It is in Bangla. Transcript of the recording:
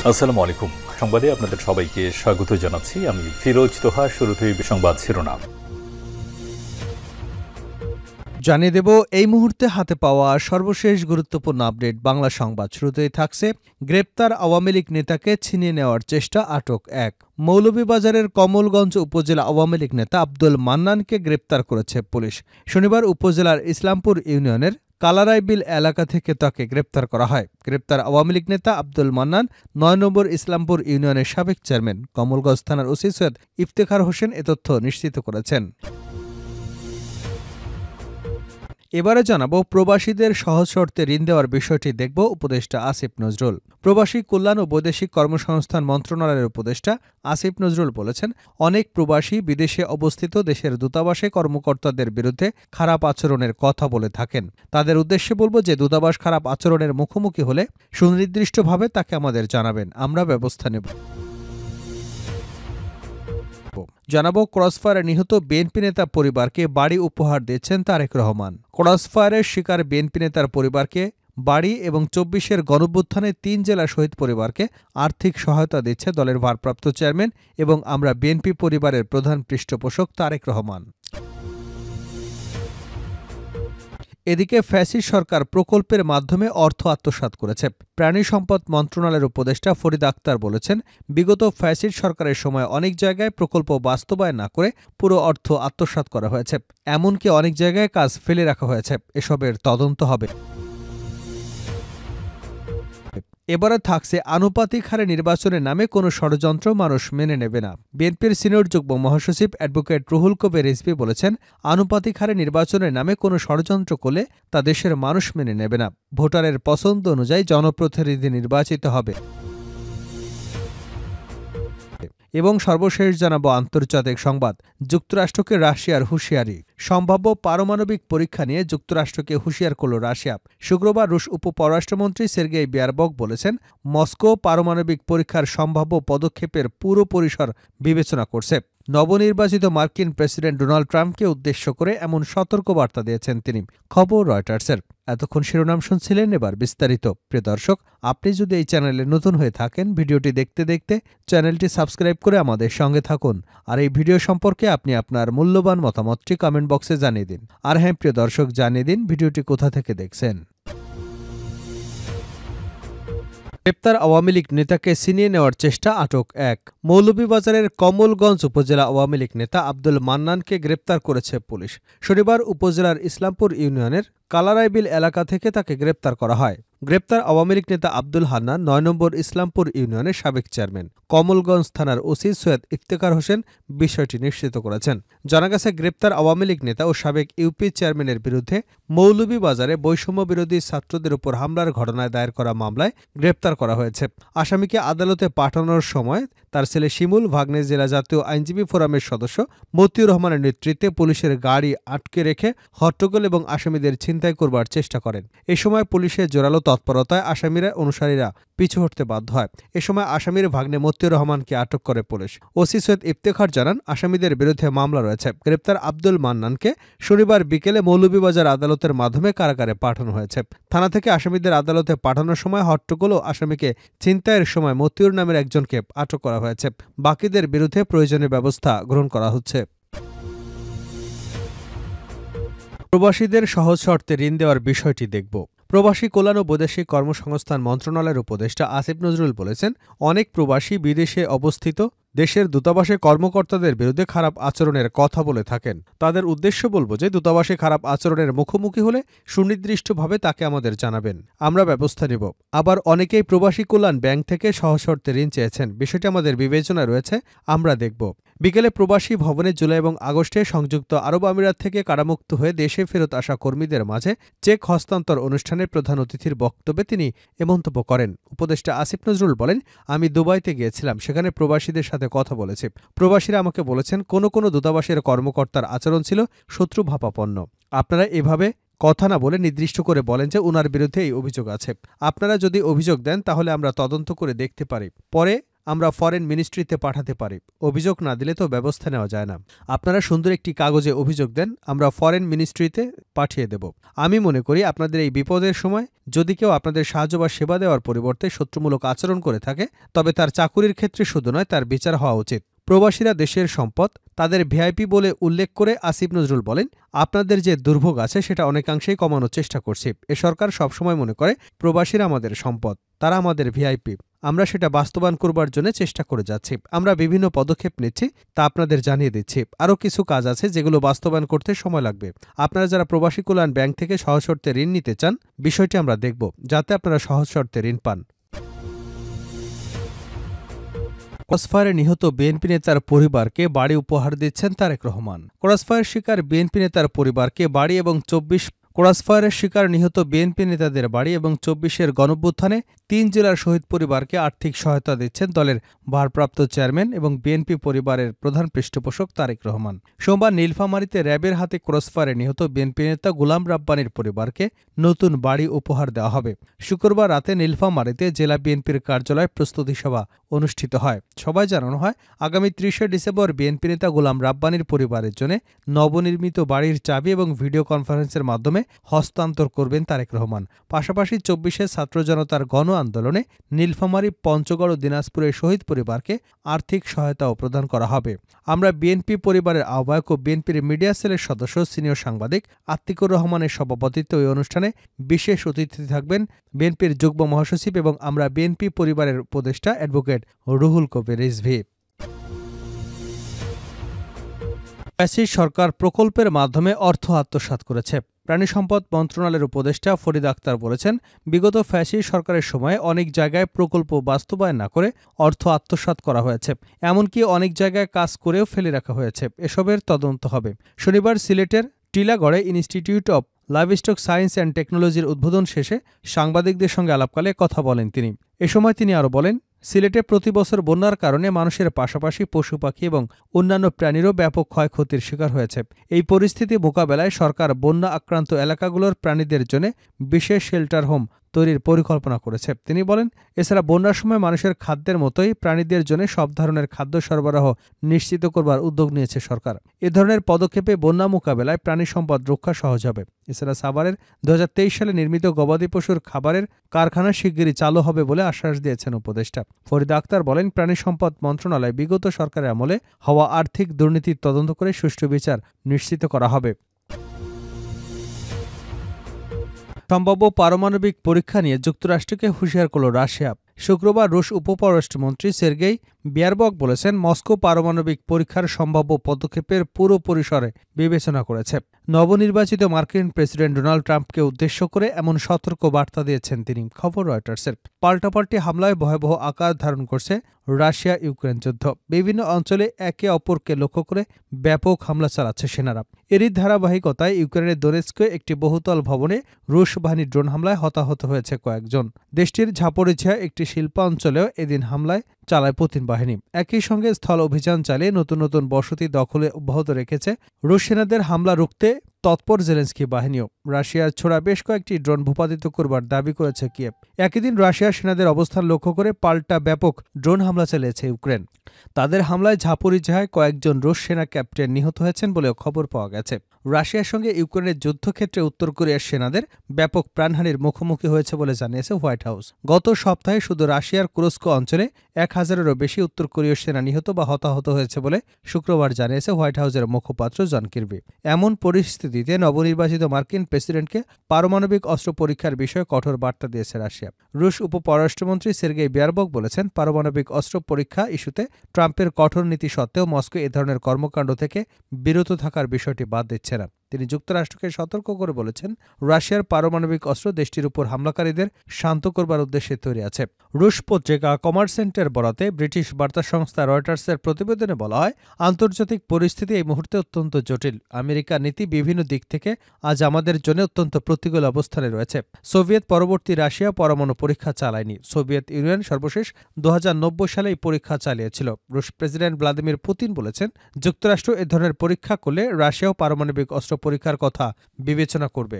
আসসালামু আলাইকুম। সংবাদে আপনাদের সবাইকে স্বাগত জানাচ্ছি। আমি ফিরোজ তোহা। শুরুতেই সংবাদ শিরোনাম জানিয়ে দেব এই মুহূর্তে হাতে পাওয়া সর্বশেষ গুরুত্বপূর্ণ আপডেট বাংলা সংবাদ। শুরুতেই থাকছে গ্রেপ্তার আওয়ামী লীগ নেতাকে ছিনিয়ে নেওয়ার চেষ্টা, আটক এক। মৌলভীবাজারের কমলগঞ্জ উপজেলা আওয়ামী লীগ নেতা আব্দুল মান্নানকে গ্রেপ্তার করেছে পুলিশ। শনিবার উপজেলার ইসলামপুর ইউনিয়নের কালারাইবিল এলাকা থেকে তাকে গ্রেপ্তার করা হয়। গ্রেপ্তার আওয়ামী লীগ নেতা আব্দুল মান্নান ৯ নম্বর ইসলামপুর ইউনিয়নের সাবেক চেয়ারম্যান। কমলগঞ্জ থানার ওসি সৈয়দ ইফতেখার হোসেন এ তথ্য নিশ্চিত করেছেন। এবারে জানাবো প্রবাসীদের সহজ শর্তে ঋণ দেওয়ার বিষয়টি দেখব উপদেষ্টা আসিফ নজরুল। প্রবাসী কল্যাণ ও বৈদেশিক কর্মসংস্থান মন্ত্রণালয়ের উপদেষ্টা আসিফ নজরুল বলেছেন, অনেক প্রবাসী বিদেশে অবস্থিত দেশের দূতাবাসে কর্মকর্তাদের বিরুদ্ধে খারাপ আচরণের কথা বলে থাকেন। তাদের উদ্দেশ্যে বলবো যে দূতাবাস খারাপ আচরণের মুখোমুখি হলে সুনির্দিষ্টভাবে তাকে আমাদের জানাবেন, আমরা ব্যবস্থা নেব। জানাবো ক্রসফায়ারে নিহত বিএনপি নেতা পরিবারকে বাড়ি উপহার দিচ্ছেন তারেক রহমান। ক্রসফায়ারের শিকার বিএনপি নেতার পরিবারকে বাড়ি এবং ২৪-এর গণঅভ্যুত্থানে ৩ জেলা শহীদ পরিবারকে আর্থিক সহায়তা দিচ্ছে দলের ভারপ্রাপ্ত চেয়ারম্যান এবং আমরা বিএনপি পরিবারের প্রধান পৃষ্ঠপোষক তারেক রহমান। এদিকে ফ্যাসিস্ট সরকার প্রকল্পের মাধ্যমে অর্থ আত্মসাৎ করেছে। প্রাণী সম্পদ মন্ত্রণালয়ের উপদেষ্টা ফরিদ আক্তার বলেছেন, বিগত ফ্যাসিস্ট সরকারের সময় অনেক জায়গায় প্রকল্প বাস্তবায়ন না করে পুরো অর্থ আত্মসাৎ করা হয়েছে, এমনকি অনেক জায়গায় কাজ ফেলে রাখা হয়েছে। এসবের তদন্ত হবে। এবারে থাকছে আনুপাতিক হারে নির্বাচনের নামে কোনো ষড়যন্ত্র মানুষ মেনে নেবে না। বিএনপির সিনিয়র যুগ্ম মহাসচিব অ্যাডভোকেট রুহুল কবির রিজভী বলেছেন, আনুপাতিক হারে নির্বাচনের নামে কোনো ষড়যন্ত্র করলে তা দেশের মানুষ মেনে নেবে না। ভোটারের পছন্দ অনুযায়ী জনপ্রতিনিধি নির্বাচিত হবে। এবং সর্বশেষ জানাবো আন্তর্জাতিক সংবাদ। যুক্তরাষ্ট্রকে রাশিয়ার হুঁশিয়ারি। সম্ভাব্য পারমাণবিক পরীক্ষা নিয়ে যুক্তরাষ্ট্রকে হুঁশিয়ার করল রাশিয়া। শুক্রবার রুশ উপপররাষ্ট্রমন্ত্রী সের্গেই বিয়ারবক বলেছেন, মস্কো পারমাণবিক পরীক্ষার সম্ভাব্য পদক্ষেপের পুরো পরিসর বিবেচনা করছে। নবনির্বাচিত মার্কিন প্রেসিডেন্ট ডোনাল্ড ট্রাম্পকে উদ্দেশ্য করে এমন সতর্কবার্তা দিয়েছেন তিনি। খবর রয়টার্সের। এতক্ষণ শিরোনাম শুনছিলেন, এবার বিস্তারিত। প্রিয় দর্শক, আপনি যদি এই চ্যানেলে নতুন হয়ে থাকেন, ভিডিওটি দেখতে দেখতে চ্যানেলটি সাবস্ক্রাইব করে আমাদের সঙ্গে থাকুন। আর এই ভিডিও সম্পর্কে আপনি আপনার মূল্যবান মতামতটি কমেন্ট বক্সে জানিয়ে দিন। আর হ্যাঁ প্রিয় দর্শক, জানিয়ে দিন ভিডিওটি কোথা থেকে দেখছেন। গ্রেপ্তার আওয়ামী লীগ নেতাকে ছিনিয়ে নেওয়ার চেষ্টা, আটক এক। মৌলভীবাজারের কমলগঞ্জ উপজেলা আওয়ামী লীগ নেতা আব্দুল মান্নানকে গ্রেপ্তার করেছে পুলিশ। শনিবার উপজেলার ইসলামপুর ইউনিয়নের কালারাইবিল এলাকা থেকে তাকে গ্রেপ্তার করা হয়। গ্রেপ্তার আওয়ামী লীগ নেতা আব্দুল হান্নান ৯ নম্বর ইসলামপুর ইউনিয়নের সাবেক চেয়ারম্যান। কমলগঞ্জ থানার ওসি সৈয়দ ইফতেখার হোসেন বিষয়টি নিশ্চিত করেছেন। জানা গেছে, গ্রেপ্তার আওয়ামী লীগ নেতা ও সাবেক ইউপি চেয়ারম্যানের বিরুদ্ধে মৌলভীবাজারে বৈষম্য বিরোধী ছাত্রদের উপর হামলার ঘটনায় দায়ের করা মামলায় গ্রেপ্তার করা হয়েছে। আসামিকে আদালতে পাঠানোর সময় তার ছেলে শিমুল, ভাগ্নে জেলা জাতীয় আইনজীবী ফোরামের সদস্য মতিউর রহমানের নেতৃত্বে পুলিশের গাড়ি আটকে রেখে হট্টগোল এবং আসামিদের ছিনতাই করবার চেষ্টা করেন। এ সময় পুলিশের জোরালো তৎপরতায় আসামিরা অনুসারীরা পিছু হটতে বাধ্য হয়। এ সময় আসামির ভাগ্নে মতিউর রহমানকে আটক করে পুলিশ। ওসি সৈয়দ ইফতেখার জানান, আসামিদের বিরুদ্ধে মামলা রয়েছে। গ্রেপ্তার আব্দুল মান্নানকে শনিবার বিকেলে মৌলভীবাজার আদালতের মাধ্যমে কারাগারে পাঠানো হয়েছে। থানা থেকে আসামিদের আদালতে পাঠানোর সময় হট্টগোল ও আসামিকে ছিনতাইয়ের সময় মতিউর নামের একজনকে আটক করা হয়েছে। বাকিদের বিরুদ্ধে প্রয়োজনীয় ব্যবস্থা গ্রহণ করা হচ্ছে। প্রবাসীদের সহজ শর্তে ঋণ দেওয়ার বিষয়টি দেখব। প্রবাসী কল্যাণ ও বৈদেশিক কর্মসংস্থান মন্ত্রণালয়ের উপদেষ্টা আসিফ নজরুল বলেছেন, অনেক প্রবাসী বিদেশে অবস্থিত দেশের দূতাবাসে কর্মকর্তাদের বিরুদ্ধে খারাপ আচরণের কথা বলে থাকেন। তাদের উদ্দেশ্য বলব যে দূতাবাসে খারাপ আচরণের মুখোমুখি হলে সুনির্দিষ্টভাবে তাকে আমাদের জানাবেন, আমরা ব্যবস্থা নেব। আবার অনেকেই প্রবাসী কল্যাণ ব্যাংক থেকে সহজ শর্তে ঋণ চেয়েছেন, বিষয়টি আমাদের বিবেচনায় রয়েছে, আমরা দেখব। বিকেলে প্রবাসী ভবনে জুলাই এবং আগস্টে সংযুক্ত আরব আমিরাত থেকে কারামুক্ত হয়ে দেশে ফেরত আসা কর্মীদের মাঝে চেক হস্তান্তর অনুষ্ঠানে প্রধান অতিথির বক্তব্যে তিনি এ মন্তব্য করেন। উপদেষ্টা আসিফ নজরুল বলেন, আমি দুবাইতে গিয়েছিলাম, সেখানে প্রবাসীদের সাথে কথা বলেছি। প্রবাসীরা আমাকে বলেছেন, কোনো দূতাবাসের কর্মকর্তার আচরণ ছিল শত্রুভাবাপন্ন। আপনারা এভাবে কথা না বলে নির্দিষ্ট করে বলেন যে উনার বিরুদ্ধে এই অভিযোগ আছে। আপনারা যদি অভিযোগ দেন তাহলে আমরা তদন্ত করে দেখতে পারি, পরে আমরা ফরেন মিনিস্ট্রিতে পাঠাতে পারি। অভিযোগ না দিলে তো ব্যবস্থা নেওয়া যায় না। আপনারা সুন্দর একটি কাগজে অভিযোগ দেন, আমরা ফরেন মিনিস্ট্রিতে পাঠিয়ে দেব। আমি মনে করি আপনাদের এই বিপদের সময় যদি কেউ আপনাদের সাহায্য বা সেবা দেওয়ার পরিবর্তে শত্রুমূলক আচরণ করে থাকে, তবে তার চাকুরির ক্ষেত্রে শুধু নয়, তার বিচার হওয়া উচিত। প্রবাসীরা দেশের সম্পদ, তাদের ভিআইপি বলে উল্লেখ করে আসিফ নজরুল বলেন, আপনাদের যে দুর্ভোগ আছে সেটা অনেকাংশেই কমানোর চেষ্টা করছি। এ সরকার সবসময় মনে করে প্রবাসীরা আমাদের সম্পদ, তারা আমাদের ভিআইপি। আমরা সেটা বাস্তবায়ন করবার জন্য চেষ্টা করে যাচ্ছি। আমরা বিভিন্ন পদক্ষেপ নিচ্ছি, তা আপনাদের জানিয়ে দিচ্ছি। আরও কিছু কাজ আছে যেগুলো বাস্তবায়ন করতে সময় লাগবে। আপনারা যারা প্রবাসী কল্যাণ ব্যাংক থেকে সহজ শর্তে ঋণ নিতে চান, বিষয়টি আমরা দেখব যাতে আপনারা সহজ শর্তে ঋণ পান। ক্রসফায়ারে নিহত বিএনপি নেতার পরিবারকে বাড়ি উপহার দিচ্ছেন তারেক রহমান। ক্রসফায়ার শিকার বিএনপি নেতার পরিবারকে বাড়ি এবং ক্রসফায়ারের শিকার নিহত বিএনপি নেতাদের বাড়ি এবং ২৪-এর গণঅভ্যুত্থানে ৩ জেলার শহীদ পরিবারকে আর্থিক সহায়তা দিচ্ছেন দলের ভারপ্রাপ্ত চেয়ারম্যান এবং বিএনপি পরিবারের প্রধান পৃষ্ঠপোষক তারেক রহমান। সোমবার নীলফামারীতে র্যাবের হাতে ক্রসফায়ারে নিহত বিএনপি নেতা গোলাম রাব্বানীর পরিবারকে নতুন বাড়ি উপহার দেওয়া হবে। শুক্রবার রাতে নীলফামারীতে জেলা বিএনপির কার্যালয়ে প্রস্তুতি সভা অনুষ্ঠিত হয়। সভায় জানানো হয়, আগামী ৩০শে ডিসেম্বর বিএনপি নেতা গোলাম রাব্বানীর পরিবারের জন্য নবনির্মিত বাড়ির চাবি এবং ভিডিও কনফারেন্সের মাধ্যমে হস্তান্তর করবেন তারেক রহমান। পাশাপাশি ২৪-এর ছাত্র জনতার গণ আন্দোলনে নীলফামারী, পঞ্চগড় ও দিনাজপুরের শহীদ পরিবারকে আর্থিক সহায়তাও প্রদান করা হবে। আমরা বিএনপি পরিবারের আহ্বায়ক ও বিএনপির মিডিয়া সেলের সদস্য সিনিয়র সাংবাদিক আতিকুর রহমানের সভাপতিত্বে ওই অনুষ্ঠানে বিশেষ অতিথি থাকবেন বিএনপির যুগ্ম মহাসচিব এবং আমরা বিএনপি পরিবারের উপদেষ্টা অ্যাডভোকেট রুহুল কবির রিজভী। ফ্যাসিস্ট সরকার প্রকল্পের মাধ্যমে অর্থ আত্মসাৎ করেছে। প্রাণী সম্পদ মন্ত্রণালয়ের উপদেষ্টা ফরিদ আক্তার বলেছেন, বিগত ফ্যাসিস্ট সরকারের সময়ে অনেক জায়গায় প্রকল্প বাস্তবায়ন না করে অর্থ আত্মসাৎ করা হয়েছে। এমনকি অনেক জায়গায় কাজ করেও ফেলে রাখা হয়েছে। এসবের তদন্ত হবে। শনিবার সিলেটের টিলাগড়ে institute of livestock science and টেকনোলজির উদ্বোধন শেষে সাংবাদিকদের সঙ্গে আলাপকালে কথা বলেন তিনি। এ সময় তিনি আরও বলেন, সিলেটে প্রতি বছর বন্যার কারণে মানুষের পাশাপাশি পশু পাখি এবং অন্যান্য প্রাণীরও ব্যাপক ক্ষয়ক্ষতির শিকার হয়েছে। এই পরিস্থিতি মোকাবেলায় সরকার বন্যা আক্রান্ত এলাকাগুলোর প্রাণীদের জন্য বিশেষ শেল্টার হোম তৈরির পরিকল্পনা করেছে। তিনি বলেন, এছাড়া বন্যার সময় মানুষের খাদ্যের মতোই প্রাণীদের জন্য সব ধরনের খাদ্য সরবরাহ নিশ্চিত করবার উদ্যোগ নিয়েছে সরকার। এ ধরনের পদক্ষেপে বন্যা মোকাবেলায় প্রাণী সম্পদ রক্ষা সহজ হবে। এছাড়া সাভারের ২০২৩ সালে নির্মিত গবাদি পশুর খাবারের কারখানা শিগগিরই চালু হবে বলে আশ্বাস দিয়েছেন উপদেষ্টা। ফরিদ আক্তার বলেন, প্রাণী সম্পদ মন্ত্রণালয় বিগত সরকারের আমলে হওয়া আর্থিক দুর্নীতির তদন্ত করে সুষ্ঠু বিচার নিশ্চিত করা হবে। সম্ভাব্য পারমাণবিক পরীক্ষা নিয়ে যুক্তরাষ্ট্রকে হুঁশিয়ার করল রাশিয়া। শুক্রবার রুশ উপপররাষ্ট্রমন্ত্রী সের্গেই বিয়ারবক বলেছেন, মস্কো পারমাণবিক পরীক্ষার সম্ভাব্য পদক্ষেপের পুরো পরিসরে বিবেচনা করেছে। নবনির্বাচিত মার্কিন প্রেসিডেন্ট ডোনাল্ড ট্রাম্পকে উদ্দেশ্য করে এমন সতর্ক বার্তা দিয়েছেন তিনি। খবর রয়টার্সের। পাল্টাপাল্টি হামলায় ভয়াবহ আকার ধারণ করছে রাশিয়া ইউক্রেন যুদ্ধ। বিভিন্ন অঞ্চলে একে অপরকে লক্ষ্য করে ব্যাপক হামলা চালাচ্ছে সেনারা। এরই ধারাবাহিকতায় ইউক্রেনের দোনেৎস্কে একটি বহুতল ভবনে রুশ বাহিনীর ড্রোন হামলায় হতাহত হয়েছে কয়েকজন। দেশটির ঝাপরিঝিয়া একটি শিল্পাঞ্চলেও এদিন হামলায় চালায় পুতিন বাহিনী। একই সঙ্গে স্থল অভিযান চালিয়ে নতুন নতুন বসতি দখলে অব্যাহত রেখেছে রুশ সেনাদের হামলা রুখতে তৎপর জেলেনস্কি বাহিনীও। রাশিয়ার ছোড়া বেশ কয়েকটি ড্রোন ভূপাতিত করবার দাবি করেছে কিয়েভ। একই দিন রাশিয়ার সেনাদের অবস্থান লক্ষ্য করে পাল্টা ব্যাপক ড্রোন হামলা চালিয়েছে ইউক্রেন। তাদের হামলায় ঝাপরিঝিয়ায় কয়েকজন রুশ সেনা ক্যাপ্টেন নিহত হয়েছেন বলেও খবর পাওয়া গেছে। রাশিয়ার সঙ্গে ইউক্রেনের যুদ্ধক্ষেত্রে উত্তর কোরিয়ার সেনাদের ব্যাপক প্রাণহানির মুখোমুখি হয়েছে বলে জানিয়েছে হোয়াইট হাউস। গত সপ্তাহে শুধু রাশিয়ার কুরস্ক অঞ্চলে ১,০০০-এরও বেশি উত্তর কোরীয় সেনা নিহত বা হতাহত হয়েছে বলে শুক্রবার জানিয়েছে হোয়াইট হাউসের মুখপাত্র জন কির্বি। এমন পরিস্থিতিতে নবনির্বাচিত মার্কিন প্রেসিডেন্টকে পারমাণবিক অস্ত্র পরীক্ষার বিষয়ে কঠোর বার্তা দিয়েছে রাশিয়া। রুশ উপপররাষ্ট্রমন্ত্রী সের্গেই বিয়ারবক বলেছেন, পারমাণবিক অস্ত্র পরীক্ষা ইস্যুতে ট্রাম্পের কঠোর নীতি সত্ত্বেও মস্কো এ ধরনের কর্মকাণ্ড থেকে বিরত থাকার বিষয়টি বাদ দিচ্ছে না। তিনি যুক্তরাষ্ট্রকে সতর্ক করে বলেছেন, রাশিয়ার পারমাণবিক অস্ত্র দেশটির উপর হামলাকারীদের শান্ত করবার উদ্দেশ্যে তৈরি আছে। রুশ পত্রিকা কমার্সেন্টের বরাতে ব্রিটিশ বার্তা সংস্থা রয়টার্সের প্রতিবেদনে বলা হয়, আন্তর্জাতিক পরিস্থিতি এই মুহূর্তে অত্যন্ত জটিল। আমেরিকার নীতি বিভিন্ন দিক থেকে আজ আমাদের জন্য অত্যন্ত প্রতিকূল অবস্থানে রয়েছে। সোভিয়েত পরবর্তী রাশিয়া পরমাণু পরীক্ষা চালায়নি। সোভিয়েত ইউনিয়ন সর্বশেষ ২০৯০ সালে এই পরীক্ষা চালিয়েছিল। রুশ প্রেসিডেন্ট ভ্লাদিমির পুতিন বলেছেন, যুক্তরাষ্ট্র এ ধরনের পরীক্ষা করলে রাশিয়াও পারমাণবিক অস্ত্র পরীক্ষার কথা বিবেচনা করবে।